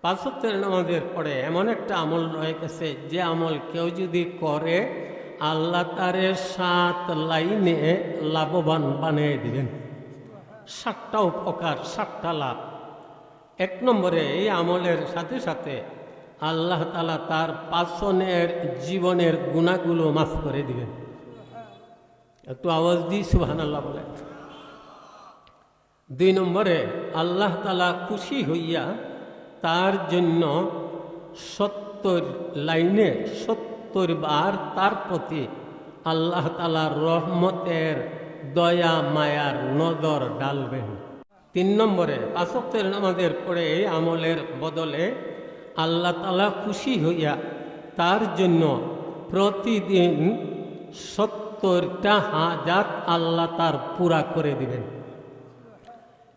পাঁচ ওয়াক্তের নামাজের পরে এমন একটা আমল রয়ে গেছে, যে আমল কেউ যদি করে আল্লাহ তারে 7 লাইনে লাভবান বানিয়ে দিবেন। 7টা উপকার, 7টা লাভ। 1 নম্বরে, এই আমলের সাথে সাথে আল্লাহ তাআলা তার পাছনের জীবনের গুনাহগুলো মাফ করে দিবেন। একটু আওয়াজ দিই সুবহানাল্লাহ বলে। 2 নম্বরে, আল্লাহ তাআলা খুশি হইয়া তার জন্য 70 লাইনে 70 বার তার প্রতি আল্লাহ তাআলার রহমতের দয়া মায়ার নজর ডালবেন। 3 নম্বরে, 5 ওয়াক্তের নামাজের পরে এই আমলের বদলে আল্লাহ তাআলা খুশি হইয়া তার জন্য প্রতিদিন 70টা হাজাত আল্লাহ তার পুরা করে দিবেন।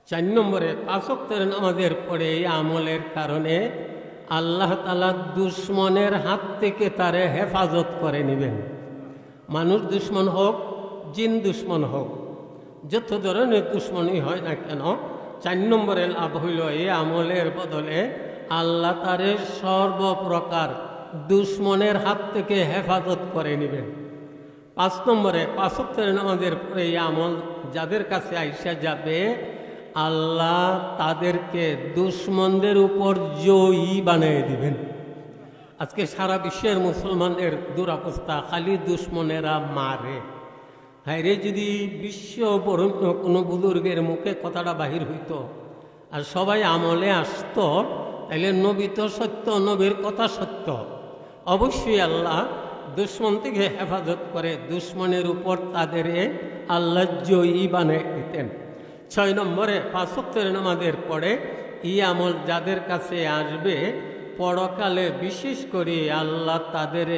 4 নম্বরে, 5 ওয়াক্তের নামাজের পরে এই আমলের কারণে আল্লাহ তাআলা দুশ্মনের হাত থেকে তারে হেফাজত করে নেবেন। মানুষ দুশ্মন হোক, জিন দুশ্মন হোক, যত ধরনের দুশ্মনই হয় না কেন, 4 নম্বরে লাভ হইল এই আমলের বদলে আল্লাহ তারে সর্বপ্রকার দুশ্মনের হাত থেকে হেফাজত করে নেবেন। 5 নম্বরে, 5 ওয়াক্তের নামাজের পরে এই আমল যাদের কাছে আইসা যাবে, আল্লাহ তাদেরকে দুশ্মনদের উপর জয়ী বানিয়ে দিবেন। আজকে সারা বিশ্বের মুসলমানদের দুরবস্থা, খালি দুশ্মনেরা মারে। হায়রে, যদি বিশ্ব বরণ্য কোনো বুজুর্গের মুখে কথাটা বাহির হইত আর সবাই আমলে আসতো, তাহলে নবী তো সত্য, নবীর কথা সত্য। অবশ্যই আল্লাহ দুশ্মন থেকে হেফাজত করে দুশ্মনের উপর তাদের আল্লাহ জয়ী বানিয়ে দিতেন। 6 নম্বরে, 5 ওয়াক্তের নামাজের পরে এই আমল যাদের কাছে আসবে, পরকালে বিশেষ করে আল্লাহ তাদের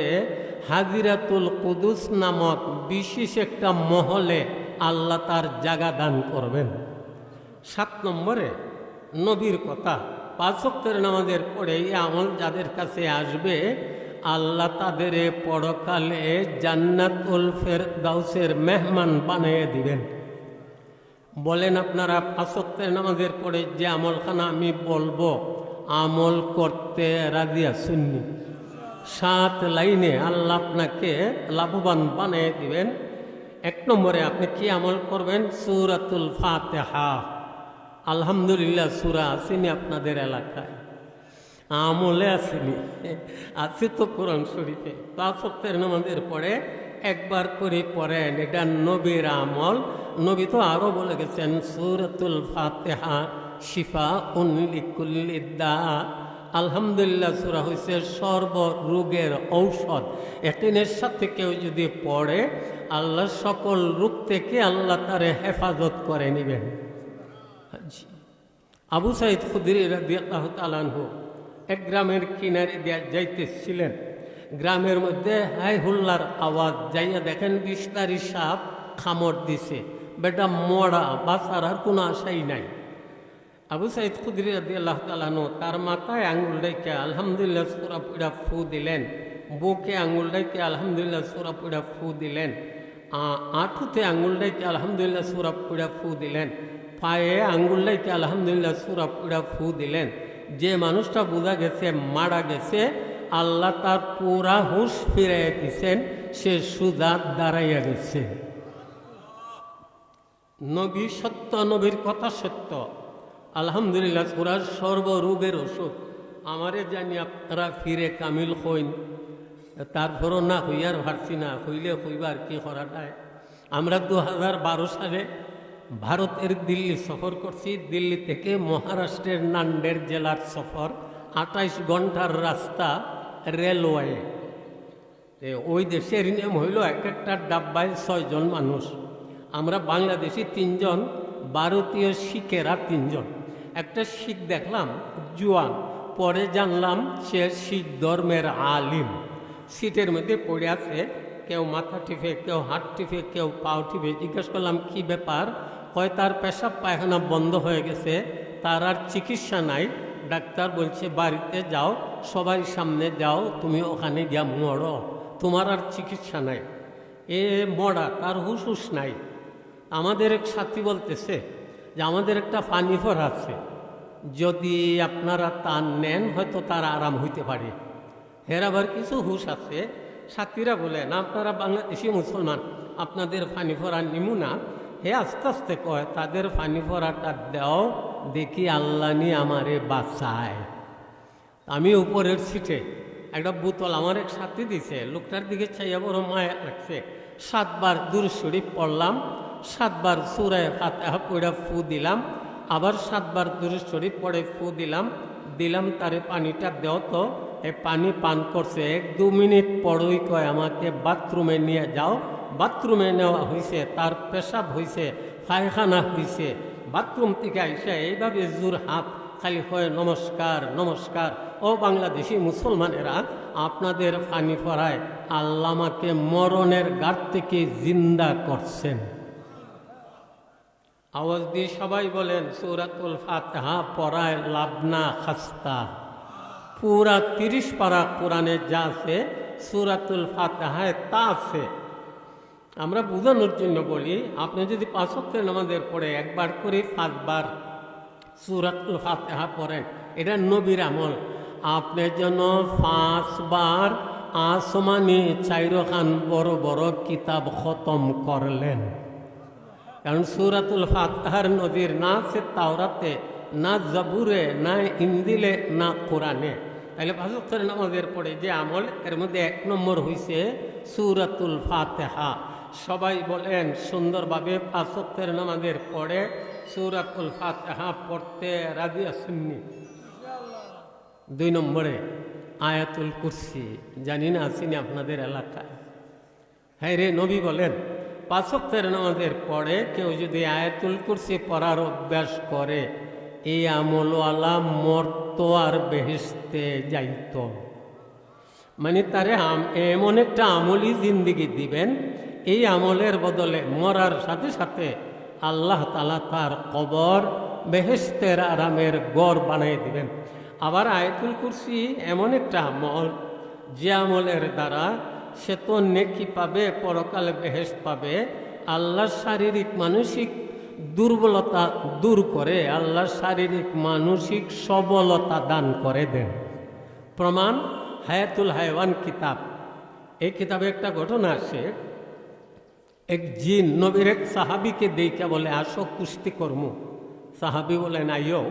হাজিরাতুল কুদুস নামক বিশেষ একটা মহলে আল্লাহ তার জায়গা দান করবেন। 7 নম্বরে, নবীর কথা, 5 ওয়াক্তের নামাজের পরে এই আমল যাদের কাছে আসবে, আল্লাহ তাদের পরকালে জান্নাতুল ফেরদাউসের মেহমান বানিয়ে দিবেন। বলেন আপনারা 5 ওয়াক্তের নামাজের পরে যে আমলখানা আমি বলবো, আমল করতে রাজি আছেননি? 7 লাইনে আল্লাহ আপনাকে লাভবান বানিয়ে দিবেন। 1 নম্বরে আপনি কি আমল করবেন? সূরাতুল ফাতিহা। আলহামদুলিল্লাহ সূরা আসেনি আপনাদের এলাকায়, আমলে আসেনি, আছে তো কোরআন শরীফে। 5 ওয়াক্তের নামাজের পরে একবার করে পড়েন, এটা নবীর আমল। নবী তো আরও বলে গেছেন, সূরাতুল ফাতিহা শিফাউন লিকুল্লি দা। আলহামদুলিল্লাহ সূরা হইছে সর্বরোগের ঔষধ। একিনের সাথে কেউ যদি পড়ে, আল্লাহ সকল রোগ থেকে আল্লাহ তারে হেফাজত করে নেবেন। আবু সাঈদ খুদরি রাদিয়াল্লাহু তাআলা আনহু এক গ্রামের কিনারে দিয়ে যাইতেছিলেন। গ্রামের মধ্যে হাই হুল্লার আওয়াজ, যাইয়া দেখেন বিস্তারি সাপ খামড় দিছে। বেটা মরা, বাঁচার আর কোনো আশাই নাই। আবু সাঈদ খুদরি রাদিয়াল্লাহু তাআলা আনহু তার মাথায় আঙুল রেখে আলহামদুলিল্লাহ সূরা পড়া ফু দিলেন, বুকে আঙুল রেখে আলহামদুলিল্লাহ সূরা পড়া ফু দিলেন, আঁঠুতে আঙুল রেখে আলহামদুলিল্লাহ সূরা পড়া ফু দিলেন, পায়ে আঙুল রেখে আলহামদুলিল্লাহ সূরা পড়া ফু দিলেন। যে মানুষটা বোঝা গেছে মারা গেছে, আল্লাহ তার পুরা হুঁশ ফিরে দিয়েছেন, সে সুজা দাঁড়াইয়া গেছে। নবী সত্য, নবীর কথা সত্য। আলহামদুলিল্লাহ সূরার সর্বরোগের ওষুধ। আমারে জানি আপনারা ফিরে কামিল হইন, তারপরও না হইয়ার ভারছি না, হইলে হইবার কি করাটায়। আমরা 2012 সালে ভারতের দিল্লি সফর করছি। দিল্লি থেকে মহারাষ্ট্রের নান্দেড় জেলার সফর, 28 ঘন্টার রাস্তা রেলওয়ে। ওই দেশের নিয়ম হইল এক একটা ডাব্বায় 6 জন মানুষ। আমরা বাংলাদেশি 3 জন, ভারতীয় শিখেরা 3 জন। একটা শিখ দেখলাম জোয়ান, পরে জানলাম সে শিখ ধর্মের আলিম। সিটের মধ্যে পড়ে আছে, কেউ মাথা টিপে, কেউ হাত টিপে, কেউ পাও টিপে। জিজ্ঞেস করলাম কি ব্যাপার? হয় তার পেশাব পায়খানা বন্ধ হয়ে গেছে, তার আর চিকিৎসা নাই। ডাক্তার বলছে বাড়িতে যাও, সবার সামনে যাও, তুমি ওখানে গিয়া মরো, তোমার আর চিকিৎসা নাই। এ মরা, তার হুশ নাই। আমাদের এক সাথী বলতেছে যে আমাদের একটা পানি ভরা আছে, যদি আপনারা তা নেন হয়তো তার আরাম হইতে পারে। এর আবার কিছু হুশ আছে, সাথীরা বলেন আপনারা বাংলাদেশি মুসলমান, আপনাদের ফানি ফোড়া নিমু না। হে আস্তে আস্তে কয় তাদের ফানি ফোড়াটা দাও, দেখি আল্লাহ নি আমারে বাঁচায়। আমি উপরের সিটে, একটা বোতল আমার এক সাথী দিছে, লোকটার দিকে চাইয়া বড় মায়া লাগছে। 7 বার দুরূদ শরীফ পড়লাম, 7 বার সূরা ফাতিহা পড়া ফু দিলাম, আবার 7 বার দুরূদ শরীফ পড়ে ফু দিলাম, তারে পানিটা দেও তো। এই পানি পান করছে, 1-2 মিনিট পরই কয় আমাকে বাথরুমে নিয়ে যাও। বাথরুমে নেওয়া হয়েছে, তার পেশাব হয়েছে, পায়খানা হয়েছে। বাথরুম থেকে আইসা এইভাবে জোর হাত খালি হয় নমস্কার নমস্কার। ও বাংলাদেশি মুসলমানেরা, আপনাদের ফানি ফরায় আল্লাহ আমাকে মরণের গাড় থেকে জিন্দা করছেন। আওয়াজ দিয়ে সবাই বলেন সূরাতুল ফাতিহা পড়ায় লাভ না খাস্তা। পুরা 30 পারা কোরআনে যা আছে সূরাতুল ফাতিহায় তা আছে। আমরা বোঝানোর জন্য বলি, আপনি যদি 5 ওয়াক্তের নামাজের পড়ে একবার করে 5 বার সূরাতুল ফাতিহা পড়েন, এটা নবীর আমল। আপনি যেন 5 বার আসমানি 4 খান বড় বড় কিতাব খতম করলেন। কারণ সূরাতুল ফাতিহার নদীর না আছে তাওরাতে, না জাবুরে, না ইনজিলে, না কোরআনে। তাহলে 5 ওয়াক্তের নামাজের পড়ে যে আমল, এর মধ্যে 1 নম্বর হইছে সূরাতুল ফাতিহা। সবাই বলেন সুন্দরভাবে 5 ওয়াক্তের নামাজের পড়ে সূরাতুল ফাতিহা পড়তে রাজি আছেননি? 2 নম্বরে আয়াতুল কুরসি, জানি না আসেনি আপনাদের এলাকায়? হ্যাঁ রে, নবী বলেন 5 ওয়াক্তের নামাজের পরে কেউ যদি আয়াতুল কুরসি পড়ার অভ্যাস করে, এই আমলওয়ালা মরত আর বেহেশতে যাইত। মানে তারে এমন একটা আমলি জিন্দিগি দিবেন, এই আমলের বদলে মরার সাথে সাথে আল্লাহ তাআলা তার কবর বেহেশতের আরামের গড় বানিয়ে দিবেন। আবার আয়াতুল কুরসি এমন একটা আমল, যে আমলের দ্বারা সে তো নেকি পাবে, পরকালে বেহেশত পাবে। আল্লাহর শারীরিক মানসিক দুর্বলতা দূর করে আল্লাহর শারীরিক মানসিক সবলতা দান করে দেন। প্রমাণ হায়াতুল হায়ওয়ান কিতাব। এই কিতাবে একটা ঘটনা আছে, এক জিন নবীর এক সাহাবিকে দেখে বলে আসো কুস্তি কর্ম। সাহাবি বলে নাইও,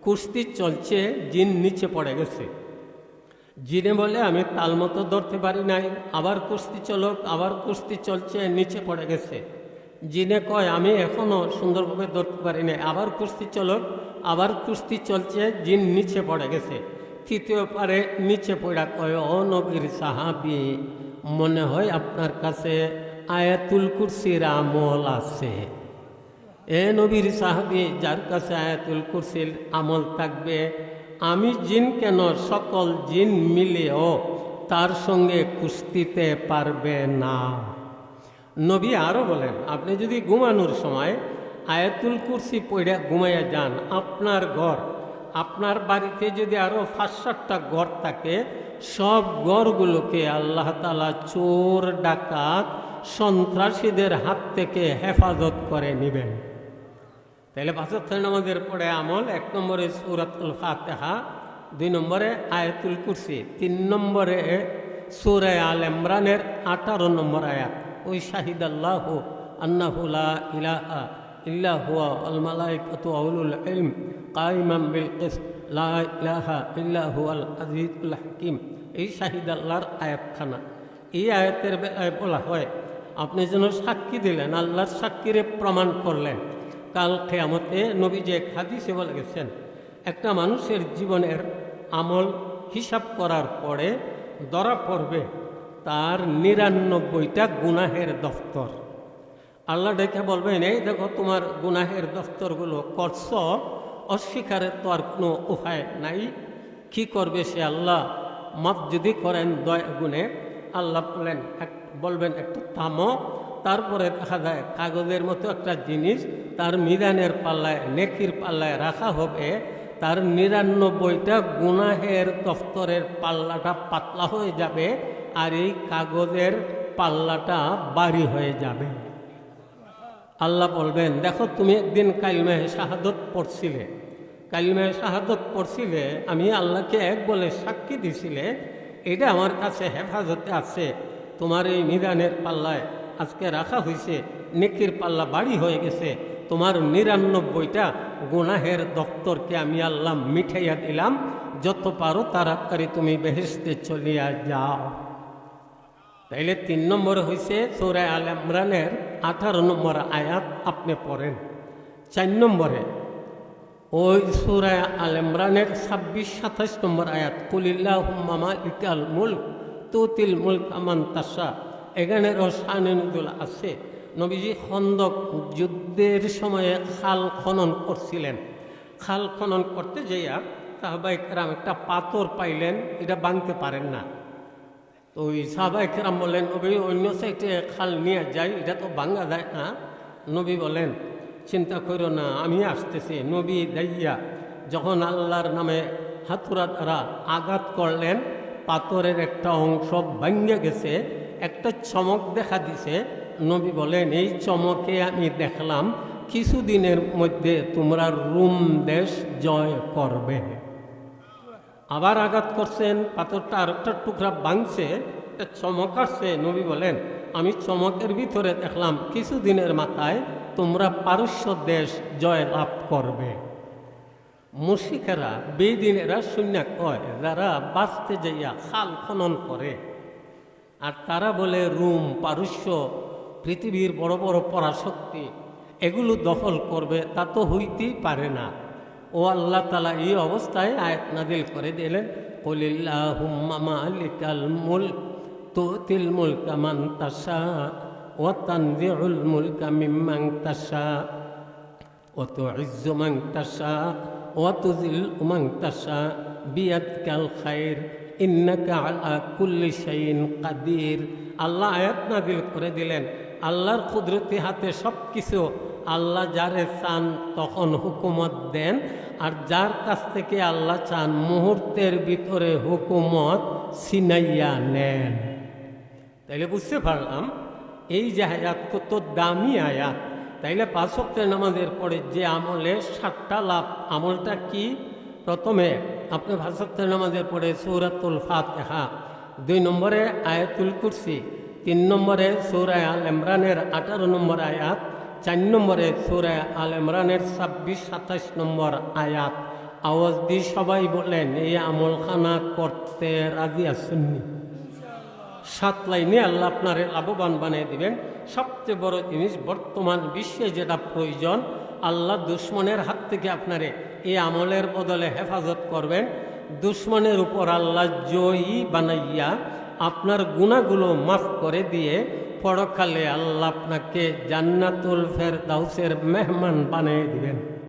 কুস্তি চলছে, জিন নিচে পড়ে গেছে। জিনে বলে আমি তাল মতো ধরতে পারি নাই, আবার কুস্তি চলক, আবার কুস্তি চলছে, নিচে পড়ে গেছে। জিনে কয় আমি এখনো সুন্দরভাবে ধরতে পারি নাই, আবার কুস্তি চলক, আবার কুস্তি চলছে, জিন নিচে পড়ে গেছে। তৃতীয় পারে নিচে পড়া কয় ও নবীর সাহাবি, মনে হয় আপনার কাছে আয়াতুল কুরসির আমল আছে। এ নবীর সাহাবি, যার কাছে আয়াতুল কুরসির আমল থাকবে, আমি জিন কেন সকল জিন মিলেও তার সঙ্গে কুস্তিতে পারবে না। নবী আরও বলেন আপনি যদি ঘুমানোর সময় আয়াতুল কুরসি পড়ে ঘুমাইয়া যান, আপনার ঘর, আপনার বাড়িতে যদি আরও 5-7টা ঘর থাকে, সব ঘরগুলোকে আল্লাহ তাআলা চোর ডাকাত সন্ত্রাসীদের হাত থেকে হেফাজত করে নেবেন। তাহলে 5 ওয়াক্তের নামাজের পড়ে আমল, 1 নম্বরে সূরাতুল ফাতিহা, 2 নম্বরে আয়াতুল কুরসি, 3 নম্বরে সূরা আল ইমরানের 18 নম্বর আয়াত, ওই শাহিদাল্লাহু আন্নাহু লা ইলাহা ইল্লা হুয়া আল মালাইকাতু ওয়া উলুল ইলম কাইমান বিল কিসত লা ইলাহা ইল্লা হুয়াল আজিজুল হাকিম। এই শাহিদাল্লাহর আয়াতখানা, এই আয়াতের বেলায় বলা হয় আপনি যেন সাক্ষী দিলেন, আল্লাহর সাক্ষীরে প্রমাণ করলেন। কাল কিয়ামতে নবী যে হাদিসে বলে গেছেন, একটা মানুষের জীবনের আমল হিসাব করার পরে ধরা পড়বে তার 99টা গুনাহের দফতর। আল্লাহ ডেকে বলবেন এই দেখো তোমার গুনাহের দফতরগুলো করছ, অস্বীকারের তো আর কোনো উপায় নাই। কি করবে সে? আল্লাহ মাফ যদি করেন দয়া গুণে, আল্লাহ বলবেন একটু থামো। তারপরে দেখা যায় কাগজের মতো একটা জিনিস তার মিজানের পাল্লায়, নেকির পাল্লায় রাখা হবে। তার 99টা গুনাহের দফতরের পাল্লাটা পাতলা হয়ে যাবে, আর এই কাগজের পাল্লাটা ভারী হয়ে যাবে। আল্লাহ বলবেন দেখো তুমি একদিন কালিমায়ে শাহাদত পড়ছিলে, কালিমায়ে শাহাদত পড়ছিলে, আমি আল্লাহকে এক বলে সাক্ষী দিছিলে, এটা আমার কাছে হেফাজতে আছে। তোমার এই মিজানের পাল্লায় আজকে রাখা হয়েছে, নেকির পাল্লা বাড়ি হয়ে গেছে। তোমার ৯৯টা গুনাহের দপ্তরকে আমি আল্লাহ মিঠাইয়া দিলাম। যত পারো তাড়াতাড়ি তুমি বেহেশতে চলিয়া যাও। তাইলে ৩ নম্বরে হয়েছে সূরা আল ইমরানের ১৮ নম্বর আয়াত আপনি পড়েন। ৪ নম্বরে ওই সূরা আল ইমরানের ২৬-২৭ নম্বর আয়াত, কুলিল্লাহুম্মা মালিকাল মুলক তুতিল মুলকা মান তাশা। এখানেরও শানে নুজুল আছে। নবীজি খন্দক যুদ্ধের সময়ে খাল খনন করছিলেন। খাল খনন করতে যাইয়া সাহাবায়ে কেরাম একটা পাথর পাইলেন, এটা ভাঙতে পারেন না। তো ওই সাহাবায়ে কেরাম বললেন, নবী অন্য সাইডে খাল নিয়ে যাই, এটা তো ভাঙা যায় না। নবী বলেন, চিন্তা করো না, আমি আসতেছি। নবী দাইয়া যখন আল্লাহর নামে হাতুড়া দ্বারা আঘাত করলেন, পাথরের একটা অংশ ভাঙে গেছে, একটা চমক দেখা দিছে। নবী বলেন, এই চমকে আমি দেখলাম কিছুদিনের মধ্যে তোমরা রোম দেশ জয় করবে। আবার আঘাত করছেন, পাথরটা আরেকটা টুকরা ভাঙছে, একটা চমক আসছে। নবী বলেন, আমি চমকের ভিতরে দেখলাম কিছুদিনের মাথায় তোমরা পারস্য দেশ জয় লাভ করবে। মুশরিকেরা বেদিনেরা শূন্য কয়, যারা বাঁচতে যাইয়া খাল খনন করে, আর তারা বলে রোম পারস্য পৃথিবীর বড় বড় পরাশক্তি, এগুলো দখল করবে, তা তো হইতেই পারে না। ও আল্লাহ তাআলা এই অবস্থায় আয়াত নাযিল করে দিলেন, কুলিল্লাহুম্মা মালিকাল মুলক তুতিল মুলকা মান তাশা ওয়া তানজিউল মুলকা মিম্মান তাশা ওয়া তুইজ্জু মান তাশা ওয়া তুযিল্লু মান তাশা বিয়াদিকাল খায়র ইন্নাকা আলা কুল্লি শাইইন কাদির। আল্লাহ আয়াত নাযিল করে দিলেন, আল্লাহর কুদরতি হাতে সব কিছু। আল্লাহ যারে চান তখন হুকুমত দেন, আর যার কাছ থেকে আল্লাহ চান মুহূর্তের ভিতরে হুকুমত ছিনাইয়া নেন। তাইলে বুঝতে পারলাম এই যে আয়াত কত দামি আয়াত। তাইলে ৫ ওয়াক্তের নামাজের পরে যে আমলে ৭টা লাভ, আমলটা কি? প্রথমে আপনি ৫ ওয়াক্তের নামাজের পরে সূরাতুল ফাতিহা, ২ নম্বরে আয়াতুল কুরসি, ৩ নম্বরে সূরা আল ইমরানের ১৮ নম্বর আয়াত, ৪ নম্বরে সূরা আল ইমরানের ২৬-২৭ নম্বর আয়াত। আওয়াজ দিয়ে সবাই বলেন, এই আমলখানা করতে রাজি আছেননি? ৭ লাইনে আল্লাহ আপনারে লাভবান বানিয়ে দিবেন। সবচেয়ে বড় জিনিস বর্তমান বিশ্বে যেটা প্রয়োজন, আল্লাহ দুশ্মনের হাত থেকে আপনারে এই আমলের বদলে হেফাজত করবেন। দুশ্মনের উপর আল্লাহ জয়ী বানাইয়া আপনার গুনাহগুলো মাফ করে দিয়ে পরকালে আল্লাহ আপনাকে জান্নাতুল ফেরদাউসের মেহমান বানিয়ে দিবেন।